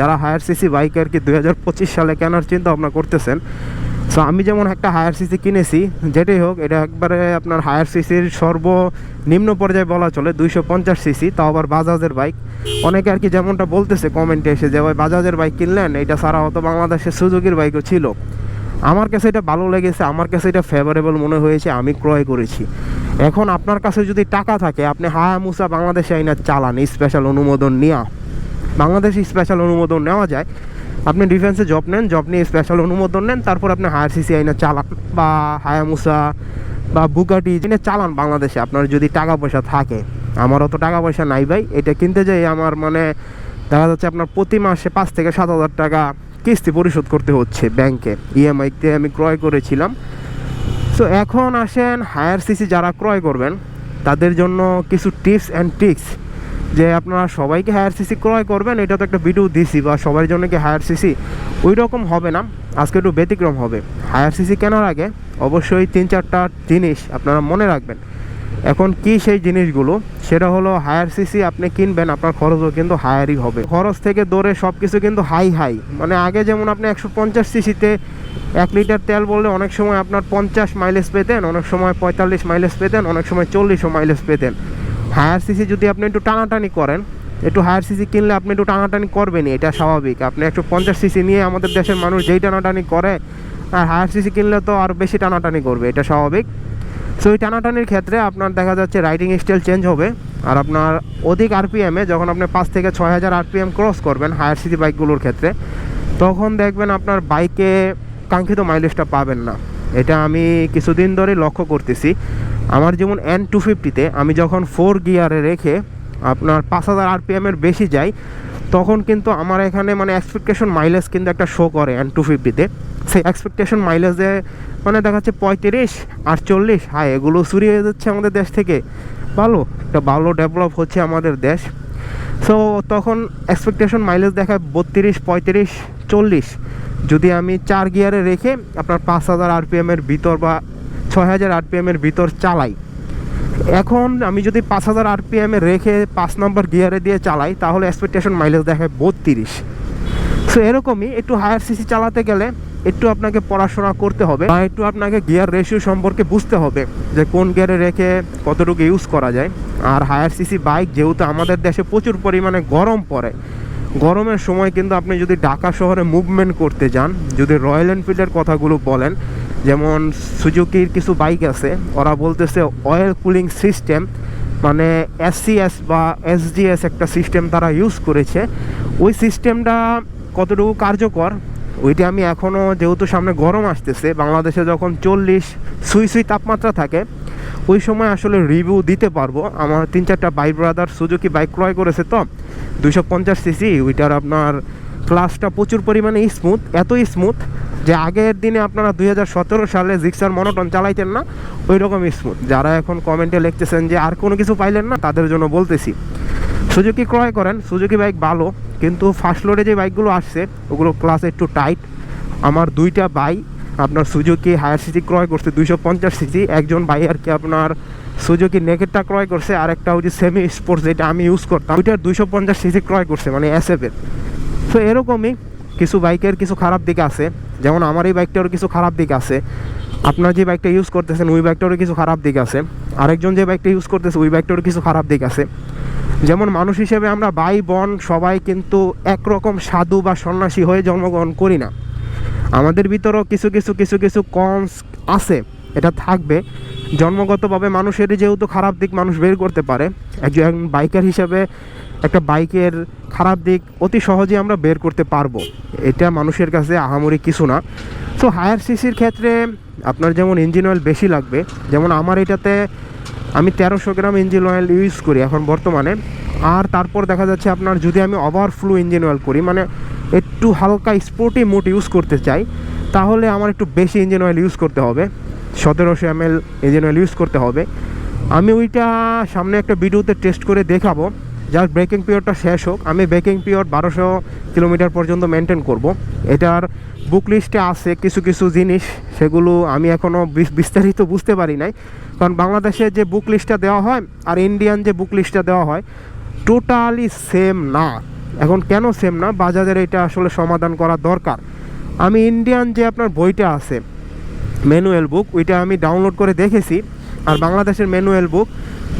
যারা higher CC bike আর কি 2025 সালে কেনার চিন্তা ভাবনা করতেছেন। সো আমি যেমন একটা হায়ার সিসি কিনেছি, যেটাই হোক এটা একবারে আপনার হায়ার সিসির সর্বনিম্ন পর্যায়ে বলা চলে, 250 সিসি, তাও আবার বাজাজের বাইক। অনেকে আর কি যেমনটা বলতেছে কমেন্টে এসে যে ভাই বাজাজের বাইক কিনলেন, এটা ছাড়া হয়তো বাংলাদেশে সুজুকির বাইকও ছিল। আমার কাছে এটা ভালো লেগেছে, আমার কাছে এটা ফেভারেবল মনে হয়েছে, আমি ক্রয় করেছি। এখন আপনার কাছে যদি টাকা থাকে, আপনি হায়াবুসা বাংলাদেশে আইনা চালান স্পেশাল অনুমোদন নিয়ে। বাংলাদেশে স্পেশাল অনুমোদন নেওয়া যায়। আপনি ডিফেন্সে জব নেন, জব নিয়ে স্পেশাল অনুমোদন নেন, তারপর আপনি হায়ার সিসি আইনা চালান, বা হায়াবুসা বা বুগাটি এনে চালান বাংলাদেশে, আপনার যদি টাকা পয়সা থাকে। আমারও তো টাকা পয়সা নাই ভাই, এটা কিনতে যাই আমার মানে দেখা যাচ্ছে আপনার প্রতি মাসে 5 থেকে 7 হাজার টাকা কিস্তি পরিশোধ করতে হচ্ছে ব্যাংকে, ইএমআইতে আমি ক্রয় করেছিলাম। সো এখন আসেন হায়ার সিসি যারা ক্রয় করবেন তাদের জন্য কিছু টিপস অ্যান্ড ট্রিক্স, যে আপনারা সবাইকে হায়ার সিসি ক্রয় করবেন এটা তো একটা ভিডিও দিছি, বা সবার জন্য কি হায়ার সিসি ওই রকম হবে না, আজকে একটু ব্যতিক্রম হবে। হায়ার সিসি কেনার আগে অবশ্যই 3-4টা জিনিস আপনারা মনে রাখবেন। এখন কি সেই জিনিসগুলো, সেটা হলো হায়ার সিসি আপনি কিনবেন, আপনার খরচও কিন্তু হায়ারই হবে। খরচ থেকে দৌড়ে সব কিছু কিন্তু হাই, মানে আগে যেমন আপনি 150 সিসিতে 1 লিটার তেল বললে অনেক সময় আপনার 50 মাইলেজ পেতেন, অনেক সময় 45 মাইলেজ পেতেন, অনেক সময় 40 মাইলেজ পেতেন। হায়ার সিসি যদি আপনি একটু টানাটানি করেন, একটু হায়ার সিসি কিনলে আপনি একটু টানাটানি করবেনই, এটা স্বাভাবিক। আপনি 150 সিসি নিয়ে আমাদের দেশের মানুষ যেই টানাটানি করে, আর হায়ার সিসি কিনলে তো আরও বেশি টানাটানি করবে, এটা স্বাভাবিক। সো এই টানাটানির ক্ষেত্রে আপনার দেখা যাচ্ছে রাইডিং স্টাইল চেঞ্জ হবে, আর আপনার অধিক আরপিএমে যখন আপনি 5 থেকে 6 হাজার আরপিএম ক্রস করবেন হায়ার সিসি বাইকগুলোর ক্ষেত্রে, তখন দেখবেন আপনার বাইকে কাঙ্ক্ষিত মাইলেজটা পাবেন না। এটা আমি কিছুদিন ধরে লক্ষ্য করতেছি। আমার যেমন N250-তে আমি যখন 4 গিয়ারে রেখে আপনার 5000 আরপিএমের বেশি যাই, তখন কিন্তু আমার এখানে মানে এক্সপেকটেশন মাইলেজ কিন্তু একটা শো করে N250-তে। সেই এক্সপেকটেশন মাইলেজে মানে দেখাচ্ছে 35 আর 40, হ্যাঁ এগুলো চুরি হয়ে যাচ্ছে আমাদের দেশ থেকে। একটা ভালো ডেভেলপ হচ্ছে আমাদের দেশ। সো তখন এক্সপেকটেশন মাইলেজ দেখায় 32, 35, 40। যদি আমি 4 গিয়ারে রেখে আপনার 5000 আরপিএমের ভিতর বা 6000 আরপিএমের ভিতর চালাই, এখন আমি যদি 5000 আরপিএমে রেখে 5 নম্বর গিয়ারে দিয়ে চালাই, তাহলে এক্সপেকটেশন মাইলেজ দেখায় 32। সো এরকমই একটু হায়ার সিসি চালাতে গেলে একটু আপনাকে পড়াশোনা করতে হবে, বা একটু আপনাকে গিয়ার রেশিও সম্পর্কে বুঝতে হবে যে কোন গিয়ারে রেখে কতটুকু ইউজ করা যায়। আর হায়ার সিসি বাইক যেহেতু আমাদের দেশে প্রচুর পরিমাণে গরম পড়ে, গরমের সময় কিন্তু আপনি যদি ঢাকা শহরে মুভমেন্ট করতে যান, যদি রয়্যাল এনফিল্ডের কথাগুলো বলেন, যেমন সুজুকির কিছু বাইক আছে, ওরা বলতেছে অয়েল কুলিং সিস্টেম, মানে এসসিএস বা এসজিএস একটা সিস্টেম তারা ইউজ করেছে। ওই সিস্টেমটা কতটুকু কার্যকর ওইটা আমি এখনও, যেহেতু সামনে গরম আসতেছে, বাংলাদেশে যখন 40 সুই তাপমাত্রা থাকে, ওই সময় আসলে রিভিউ দিতে পারবো। আমার 3-4টা ভাই ব্রাদার সুজুকি বাইক ক্রয় করেছে, তো 250 সিসি, ওইটার আপনার ক্লাসটা প্রচুর পরিমাণে স্মুথ, এত স্মুথ যে আগের দিনে আপনারা 2017 সালে জিক্সার মনোটন চালাইতেন না, ওই রকম স্মুথ। যারা এখন কমেন্টে লিখতেছেন যে আর কোনো কিছু পাইলেন না, তাদের জন্য বলতেছি সুজুকি ক্রয় করেন। সুজুকি বাইক ভালো, কিন্তু ফার্স্ট লোডে যে বাইকগুলো আসছে ওগুলো ক্লাস একটু টাইট। আমার 2টা ভাই আপনার সুজুকি হায়ার সিসি ক্রয় করছে 250 সিসি, একজন ভাই আর কি আপনার সুজুকি নেকেটটা ক্রয় করছে, আর একটা ওই যে সেমি স্পোর্টস যেটা আমি ইউজ করতাম, ওইটার 250 সিসি ক্রয় করছে, মানে এসএফের। সো এরকমই কিছু বাইকের কিছু খারাপ দিক আছে, যেমন আমার এই বাইকটারও কিছু খারাপ দিক আছে, আপনার যে বাইকটা ইউজ করতেছেন ওই বাইকটারও কিছু খারাপ দিক আছে, আরেকজন যে বাইকটা ইউজ করতেছে ওই বাইকটারও কিছু খারাপ দিক আছে। যেমন মানুষ হিসেবে আমরা ভাই বোন সবাই কিন্তু একরকম সাধু বা সন্ন্যাসী হয়ে জন্মগ্রহণ করি না, আমাদের ভিতরেও কিছু কিছু কমস আছে, এটা থাকবে। জন্মগতভাবে মানুষেরই যেহেতু খারাপ দিক মানুষ বের করতে পারে, একজন বাইকার হিসাবে একটা বাইকের খারাপ দিক অতি সহজেই আমরা বের করতে পারবো, এটা মানুষের কাছে আহামরি কিছু না। সো হায়ার সিসির ক্ষেত্রে আপনার যেমন ইঞ্জিন অয়েল বেশি লাগবে, যেমন আমার এটাতে আমি 1300 গ্রাম ইঞ্জিন অয়েল ইউজ করি এখন বর্তমানে। আর তারপর দেখা যাচ্ছে আপনার যদি আমি ওভারফ্লো ইঞ্জিন অয়েল করি, মানে একটু হালকা স্পোর্টি মোড ইউজ করতে চাই, তাহলে আমার একটু বেশি ইঞ্জিন অয়েল ইউজ করতে হবে, 1700 ml ইঞ্জিন অয়েল ইউজ করতে হবে। আমি ওইটা সামনে একটা ভিডিওতে টেস্ট করে দেখাবো, জাস্ট ব্রেকিং পিরিয়ডটা শেষ হোক। আমি ব্রেকিং পিরিয়ড 1200 কিলোমিটার পর্যন্ত মেনটেন করব। এটার বুক লিস্টে আছে কিছু জিনিস, সেগুলো আমি এখনও বিস্তারিত বুঝতে পারি নাই, কারণ বাংলাদেশে যে বুক লিস্টটা দেওয়া হয় আর ইন্ডিয়ান যে বুক লিস্টটা দেওয়া হয় টোটালি সেম না। এখন কেন সেম না, বাজাজের এটা আসলে সমাধান করা দরকার। আমি ইন্ডিয়ান যে আপনার বইটা আছে ম্যানুয়াল বুক, ওইটা আমি ডাউনলোড করে দেখেছি, আর বাংলাদেশের ম্যানুয়াল বুক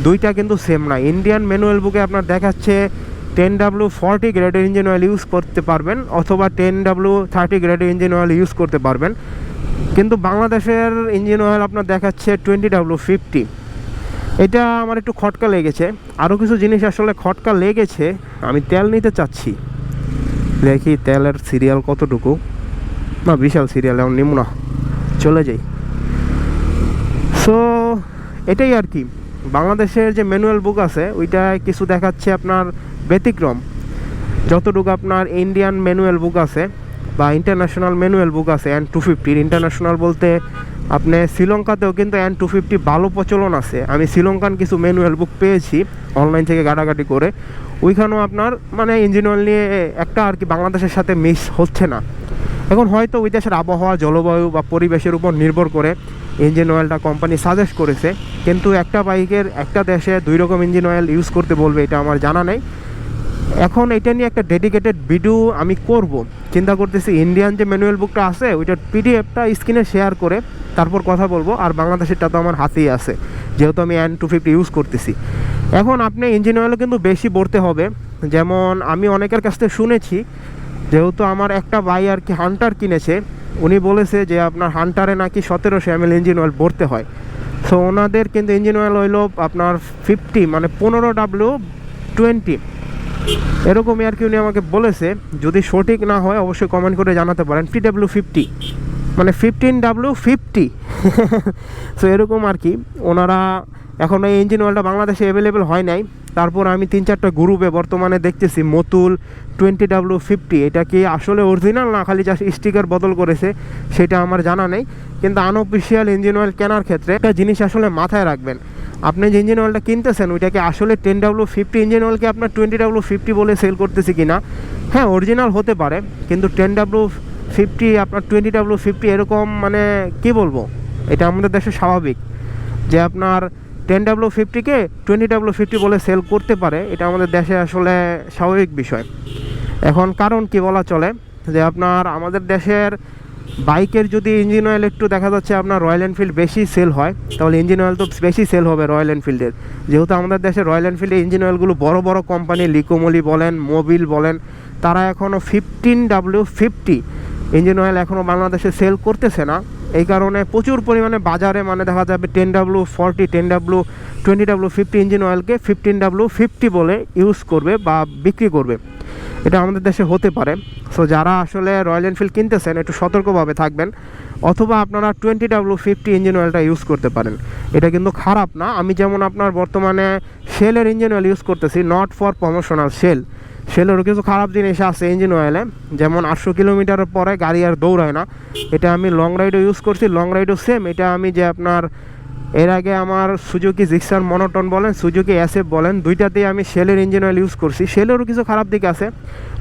দুইটা কিন্তু সেম না। ইন্ডিয়ান ম্যানুয়াল বুকে আপনার দেখাচ্ছে 10W40 গ্রেডের ইঞ্জিন অয়েল ইউজ করতে পারবেন অথবা 10W30 গ্রেডের ইঞ্জিন অয়েল ইউজ করতে পারবেন, কিন্তু বাংলাদেশের ইঞ্জিন অয়েল আপনার দেখাচ্ছে 20W50। এটা আমার একটু খটকা লেগেছে। আরও কিছু জিনিস আসলে খটকা লেগেছে। আমি তেল নিতে চাচ্ছি, দেখি তেলের সিরিয়াল কতটুকু। না, বিশাল সিরিয়াল, এমন নিম্ন না, চলে যাই। সো এটাই আর কি, বাংলাদেশের যে ম্যানুয়াল বুক আছে ওইটায় কিছু দেখাচ্ছে আপনার ব্যতিক্রম। যতটুকু আপনার ইন্ডিয়ান ম্যানুয়াল বুক আছে বা ইন্টারন্যাশনাল ম্যানুয়াল বুক আছে N250, ইন্টারন্যাশনাল বলতে আপনি শ্রীলঙ্কাতেও কিন্তু N250 ভালো প্রচলন আছে। আমি শ্রীলঙ্কান কিছু ম্যানুয়াল বুক পেয়েছি অনলাইন থেকে ঘাটাঘাটি করে, ওইখানেও আপনার মানে ইঞ্জিন অয়েল নিয়ে একটা আর কি বাংলাদেশের সাথে মিক্স হচ্ছে না। এখন হয়তো ওই দেশের আবহাওয়া, জলবায়ু বা পরিবেশের উপর নির্ভর করে ইঞ্জিন অয়েলটা কোম্পানি সাজেস্ট করেছে, কিন্তু একটা বাইকের একটা দেশে দুই রকম ইঞ্জিন অয়েল ইউজ করতে বলবে এটা আমার জানা নেই। এখন এটা নিয়ে একটা ডেডিকেটেড ভিডিও আমি করব, চিন্তা করতেছি। ইন্ডিয়ান যে ম্যানুয়াল বুকটা আছে ওইটার পিডিএফটা স্ক্রিনে শেয়ার করে তারপর কথা বলবো। আর বাংলাদেশেরটা তো আমার হাতেই আছে, যেহেতু আমি N250 ইউজ করতেছি। এখন আপনি ইঞ্জিন অয়েলও কিন্তু বেশি ভরতে হবে। যেমন আমি অনেকের কাছ থেকে শুনেছি, যেহেতু আমার একটা ভাই আর কি হান্টার কিনেছে, উনি বলেছে যে আপনার হান্টারে নাকি 1700 ml ইঞ্জিন অয়েল ভরতে হয়। সো ওনাদের কিন্তু ইঞ্জিন অয়েল হইলো আপনার 50, মানে 15W20 এরকমই আর কি উনি আমাকে বলেছে। যদি সঠিক না হয় অবশ্যই কমেন্ট করে জানাতে পারেন। TW50 মানে 15W50 সো এরকম আর কি ওনারা। এখন এই ইঞ্জিন অয়েলটা বাংলাদেশে অ্যাভেলেবেল হয় নাই, তারপর আমি 3-4টা গ্রুপে বর্তমানে দেখতেছি মতুল 20W50। এটা কি আসলে অরিজিনাল না খালি জাস্ট স্টিকার বদল করেছে সেটা আমার জানা নেই। কিন্তু আনঅফিসিয়াল ইঞ্জিন অয়েল কেনার ক্ষেত্রে একটা জিনিস আসলে মাথায় রাখবেন, আপনি যে ইঞ্জিন অয়েলটা কিনতেছেন ওইটাকে আসলে 10W50 ইঞ্জিন অয়েলকে আপনার 20W50 বলে সেল করতেছি কিনা। হ্যাঁ, অরিজিনাল হতে পারে, কিন্তু 10W50 আপনার 20W50 এরকম মানে কি বলবো, এটা আমাদের দেশে স্বাভাবিক যে আপনার 10W50কে 20W50 বলে সেল করতে পারে, এটা আমাদের দেশে আসলে স্বাভাবিক বিষয়। এখন কারণ কি বলা চলে যে আপনার আমাদের দেশের বাইকের যদি ইঞ্জিন অয়েল একটু দেখা যাচ্ছে আপনার রয়্যাল এনফিল্ড বেশি সেল হয়, তাহলে ইঞ্জিন অয়েল তো বেশি সেল হবে রয়্যাল এনফিল্ডের। যেহেতু আমাদের দেশে রয়্যাল এনফিল্ডের ইঞ্জিন অয়েলগুলো বড় বড় কোম্পানি, লিকোমলি বলেন, মোবিল বলেন, তারা এখনও 15W50 ইঞ্জিন অয়েল এখনও বাংলাদেশে সেল করতেছে না। এই কারণে প্রচুর পরিমাণে বাজারে মানে দেখা যাবে 10W40, 20W50 ইঞ্জিন অয়েলকে 15W50 বলে ইউজ করবে বা বিক্রি করবে। এটা আমাদের দেশে হতে পারে। সো যারা আসলে রয়্যাল এনফিল্ড কিনতেছেন একটু সতর্কভাবে থাকবেন, অথবা আপনারা 20W50 ইঞ্জিন অয়েলটা ইউজ করতে পারেন। এটা কিন্তু খারাপ না। আমি যেমন আপনার বর্তমানে শেলের ইঞ্জিন অয়েল ইউজ করতেছি, নট ফর প্রমোশনাল। শেলেরও কিছু খারাপ জিনিস আছে ইঞ্জিন অয়েলে, যেমন 800 কিলোমিটারের পরে গাড়ি আর দৌড়ায় না। এটা আমি লং রাইডও ইউজ করছি, লং রাইডও সেম। এটা আমি যে আপনার এর আগে আমার সুজুকি জিক্সার মনোটন বলেন, সুজুকি SF বলেন, দুইটাতেই আমি শেলের ইঞ্জিন অয়েল ইউজ করছি। শেলেরও কিছু খারাপ দিক আছে,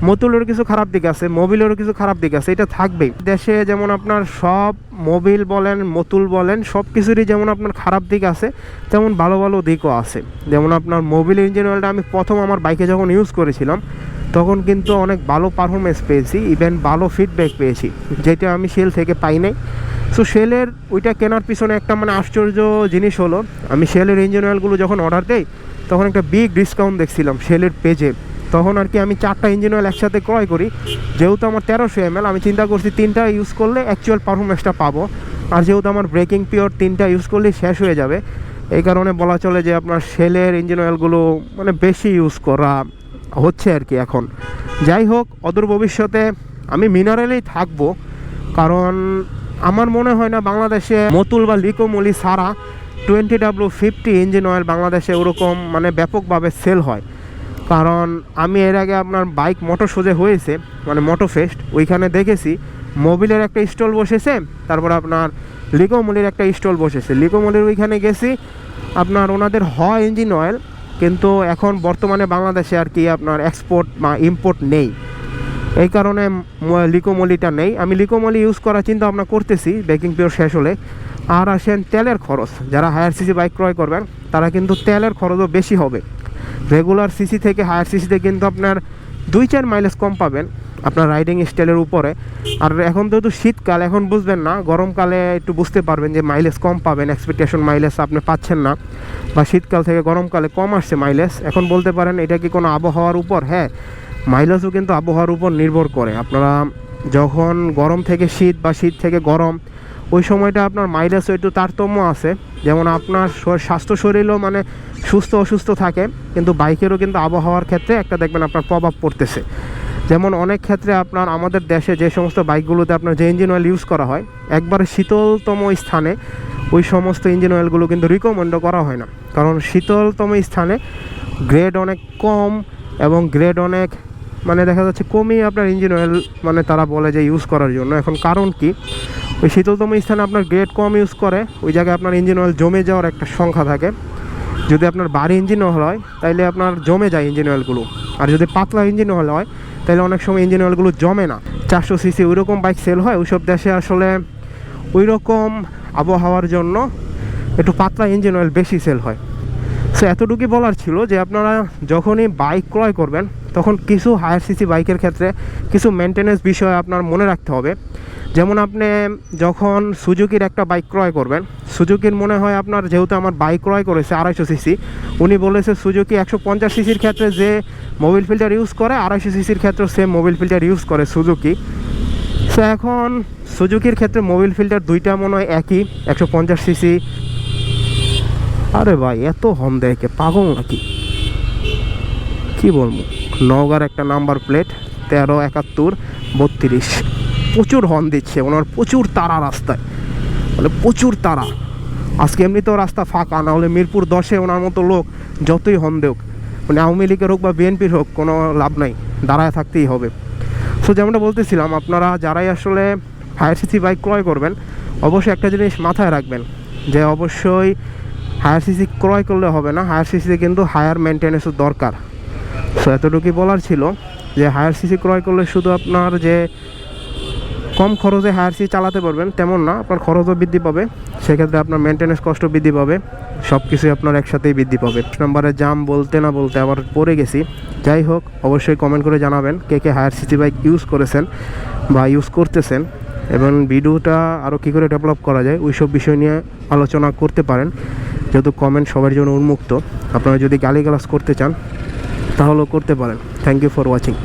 মতুলেরও কিছু খারাপ দিক আছে, মোবিলেরও কিছু খারাপ দিক আছে, এটা থাকবেই। দেশে যেমন আপনার সব মোবিল বলেন, মতুল বলেন, সব কিছুরই যেমন আপনার খারাপ দিক আছে, তেমন ভালো ভালো দিকও আছে। যেমন আপনার মোবিল ইঞ্জিন অয়েলটা আমি প্রথম আমার বাইকে যখন ইউজ করেছিলাম তখন কিন্তু অনেক ভালো পারফরমেন্স পেয়েছি, ইভেন ভালো ফিডব্যাক পেয়েছি, যেটা আমি শেল থেকে পাই নাই। সো শেলের ওইটা কেনার পিছনে একটা মানে আশ্চর্য জিনিস হলো, আমি শেলের ইঞ্জিন অয়েলগুলো যখন অর্ডার দেই তখন একটা বিগ ডিসকাউন্ট দেখছিলাম শেলের পেজে। তখন আর কি আমি 4টা ইঞ্জিন অয়েল একসাথে ক্রয় করি। যেহেতু আমার 1300 ml, আমি চিন্তা করছি 3টা ইউজ করলে অ্যাকচুয়াল পারফরমেন্সটা পাবো, আর যেহেতু আমার ব্রেকিং পিরিয়ড 3টা ইউজ করলেই শেষ হয়ে যাবে, এই কারণে বলা চলে যে আপনার শেলের ইঞ্জিন অয়েলগুলো মানে বেশি ইউজ করা হচ্ছে আর কি এখন। যাই হোক, অদূর ভবিষ্যতে আমি মিনারেলেই থাকবো, কারণ আমার মনে হয় না বাংলাদেশে মতুল বা লিকোমলি ছাড়া 20W50 ইঞ্জিন অয়েল বাংলাদেশে ওরকম মানে ব্যাপকভাবে সেল হয়। কারণ আমি এর আগে আপনার বাইক মোটর শোজে হয়েছে, মানে মোটো ফেস্ট, ওইখানে দেখেছি মোবিলের একটা স্টল বসেছে, তারপর আপনার লিকোমলির একটা স্টল বসেছে। লিকোমলির ওইখানে গেছি, আপনার ওনাদের হয় ইঞ্জিন অয়েল, কিন্তু এখন বর্তমানে বাংলাদেশে আর কি আপনার এক্সপোর্ট বা ইম্পোর্ট নেই, এই কারণে লিকোমলিটা নেই। আমি লিকোমলি ইউজ করার চিন্তা ভাবনা করতেছি ব্রেকিং পিরিয়ড শেষ হলে। আর আসেন তেলের খরচ, যারা হায়ার সিসি বাইক ক্রয় করবেন তারা কিন্তু তেলের খরচও বেশি হবে। রেগুলার সিসি থেকে হায়ার সিসিতে কিন্তু আপনার 2-4 মাইলেজ কম পাবেন আপনার রাইডিং স্টাইলের উপরে। আর এখন যেহেতু শীতকাল, এখন বুঝবেন না, গরমকালে একটু বুঝতে পারবেন যে মাইলেজ কম পাবেন, এক্সপেকটেশন মাইলেজ আপনি পাচ্ছেন না, বা শীতকাল থেকে গরমকালে কম আসছে মাইলেজ। এখন বলতে পারেন এটা কি কোনো আবহাওয়ার উপর? হ্যাঁ, মাইলেজও কিন্তু আবহাওয়ার উপর নির্ভর করে। আপনারা যখন গরম থেকে শীত বা শীত থেকে গরম, ওই সময়টা আপনার মাইলেজও একটু তারতম্য আছে। যেমন আপনার স্বাস্থ্য শরীরও মানে সুস্থ অসুস্থ থাকে, কিন্তু বাইকেরও কিন্তু আবহাওয়ার ক্ষেত্রে একটা দেখবেন আপনার প্রভাব পড়তেছে। যেমন অনেক ক্ষেত্রে আপনার আমাদের দেশে যে সমস্ত বাইকগুলোতে আপনার যে ইঞ্জিন অয়েল ইউজ করা হয়, একবারে শীতলতম স্থানে ওই সমস্ত ইঞ্জিন অয়েলগুলো কিন্তু রিকমেন্ডও করা হয় না, কারণ শীতলতম স্থানে গ্রেড অনেক কম এবং গ্রেড অনেক মানে দেখা যাচ্ছে কমই আপনার ইঞ্জিন অয়েল মানে তারা বলে যে ইউজ করার জন্য। এখন কারণ কি, ওই শীতলতম স্থানে আপনার গ্রেড কম ইউজ করে, ওই জায়গায় আপনার ইঞ্জিন অয়েল জমে যাওয়ার একটা সংখ্যা থাকে। যদি আপনার ভারী ইঞ্জিন অয়েল হয় তাইলে আপনার জমে যায় ইঞ্জিন অয়েলগুলো, আর যদি পাতলা ইঞ্জিন অয়েল হয় তাহলে অনেক সময় ইঞ্জিন অয়েলগুলো জমে না। 400 সিসি ওইরকম বাইক সেল হয় ওইসব দেশে, আসলে ওই রকম আবহাওয়ার জন্য একটু পাতলা ইঞ্জিন অয়েল বেশি সেল হয়। সো এতটুকুই বলার ছিল যে আপনারা যখনই বাইক ক্রয় করবেন তখন কিছু হায়ার সিসি বাইকের ক্ষেত্রে কিছু মেনটেন্যান্স বিষয় আপনার মনে রাখতে হবে। যেমন আপনি যখন সুজুকির একটা বাইক ক্রয় করবেন, সুজুকির মনে হয় আপনার, যেহেতু আমার বাইক ক্রয় করেছে 250 সিসি, উনি বলেছে সুজুকি 150 সিসির ক্ষেত্রে যে মোবিল ফিল্টার ইউজ করে 250 সিসির ক্ষেত্রে সেম মোবিল ফিল্টার ইউজ করে সুজুকি। সো এখন সুজুকির ক্ষেত্রে মোবিল ফিল্টার দুইটা মনে হয় একই, 150 সিসি। আরে ভাই এত হর্ন দেখে পাগল নাকি, কি বলবো। নওগাঁর একটা নাম্বার প্লেট 137132, প্রচুর হর্ন দিচ্ছে ওনার, প্রচুর তারা রাস্তায়, মানে প্রচুর তারা। আজকে এমনিতেও রাস্তা ফাঁকা, না হলে মিরপুর 10-এ ওনার মতো লোক যতই হর্ন দেওক, মানে আওয়ামী লীগের হোক বা বিএনপির হোক, কোনো লাভ নাই, দাঁড়ায় থাকতেই হবে। সো যেমনটা বলতেছিলাম, আপনারা যারাই আসলে হায়ার সিসি বাইক ক্রয় করবেন অবশ্যই একটা জিনিস মাথায় রাখবেন, যে অবশ্যই হায়ার সিসি ক্রয় করলে হবে না, হায়ার সিসিতে কিন্তু হায়ার মেনটেন্যান্সও দরকার। সো এতটুকুই বলার ছিল যে হায়ার সিসি ক্রয় করলে শুধু আপনার যে কম খরচে হায়ার সিসি চালাতে পারবেন তেমন না, আপনার খরচও বৃদ্ধি পাবে, সেক্ষেত্রে আপনার মেনটেন্যান্স কষ্ট বৃদ্ধি পাবে, সব কিছুই আপনার একসাথেই বৃদ্ধি পাবে। নাম্বারে জাম বলতে না বলতে আবার পড়ে গেছি। যাই হোক, অবশ্যই কমেন্ট করে জানাবেন কে কে হায়ার সিসি বাইক ইউজ করেছেন বা ইউজ করতেছেন, এবং ভিডিওটা আরও কী করে ডেভেলপ করা যায় ওই সব বিষয় নিয়ে আলোচনা করতে পারেন, যেহেতু কমেন্ট সবার জন্য উন্মুক্ত। আপনারা যদি গালিগালাজ করতে চান তাহলেও করতে পারেন। Thank you for watching.